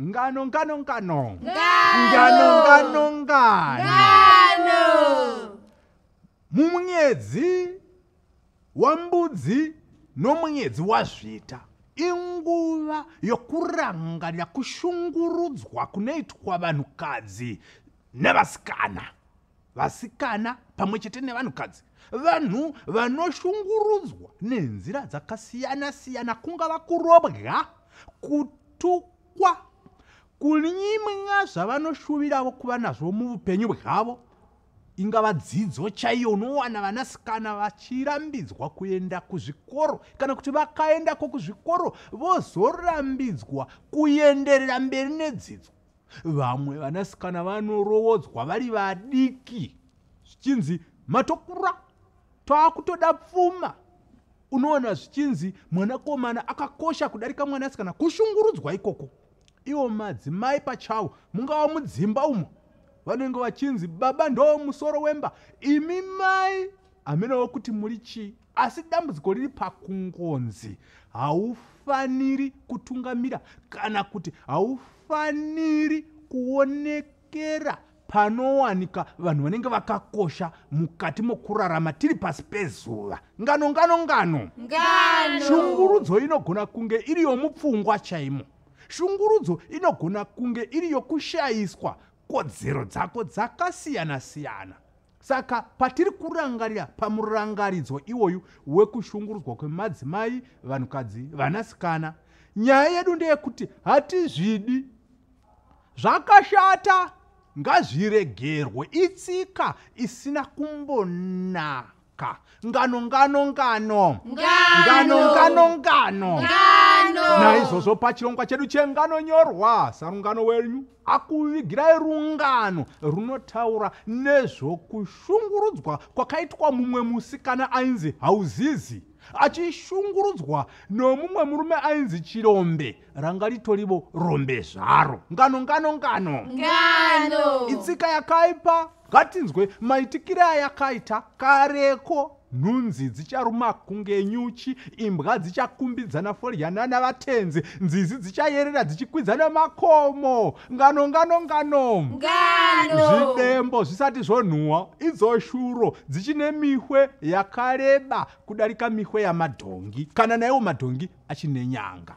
Ngano, ngano, ngano. Ngano. Ngano, ngano. Ngano. Mumwedzi wambudzi nomwedzi wazvita inguva yokurangarira kushungurudzwa kunoitwa vanhukadzi nevasikana. Vasikana pamwe chete nevanhukadzi, vanhu vanoshungurudzwa nenzira dzakasiyana siyana, kungava kurobwa, kutukwa, kunyimwa zvavanoshuvirawo kuva nazvo muupenyu hwavo, ingava dzidzo chaiyo. Unowana vanasikana vachirambidzwa kuenda kuzvikoro, kana kuti vakaendako kuzvikoro vozorambidzwa kuenderera mberi nedzidzo. Vamwe vanasikana vanorovodzwa vari vadiki, zvichinzi matokura, taakutoda pfuma. Unoona zvichinzi mwanakomana akakosha kudarika mwanasikana, kushungurudzwa ikoko. Ivo madzimai pachavo, mungava mudzimba umo, vanenge vachinzi baba ndo musoro wemba, imi mai hamenawo kuti muri chii. Asi dambudziko riri pakungonzi haufaniri kutungamira, kana kuti haufaniri kuonekera panowanika vanhu vanenge vakakosha mukati mokurarama tiri pasi pezuva. Ngano, ngano, ngano. Ngano. Shungurudzo inogona kunge iri yomupfungwa chaimo. Shungurudzo inogona kunge iri yokushayiswa kodzero dzako dzakasiyana siyana. Saka patiri kurangarira pamurangaridzo iwoyu wekushungurudzwa kwemadzimai, vanhukadzi, vanasikana, nyaya yedu ndeyekuti hatizvidi. Zvakashata, ngazviregerwe, itsika isina kumbonaka. Ngano, ngano, ngano. Ngano, ngano, ngano. Naizvozvo pachirongwa chedu chengano nyorwa, sarungano wenyu akuvigirai rungano runotaura nezvokushungurudzwa kwakaitwa mumwe musikana ainzi Hauzizi, achishungurudzwa nomumwe murume ainzi Chirombe, ranga ritorivo rombe zvaro. Ngano, ngano, ngano. Itsika yakaipa, ngatinzwe maitikire ayakaita kareko. Nhunzi dzicharuma kunge nyuchi, imbwa dzichakumbidzana foryana navatenzi, nzizi dzichayerera dzichikwidzana makomo. Ngano, ngano, ngano. Zvidembo zvisati zvonhuhwa, idzo shuro dzichine mihwe yakareba kudarika mihwe yamadhongi, kana naiwo madhongi achine nyanga.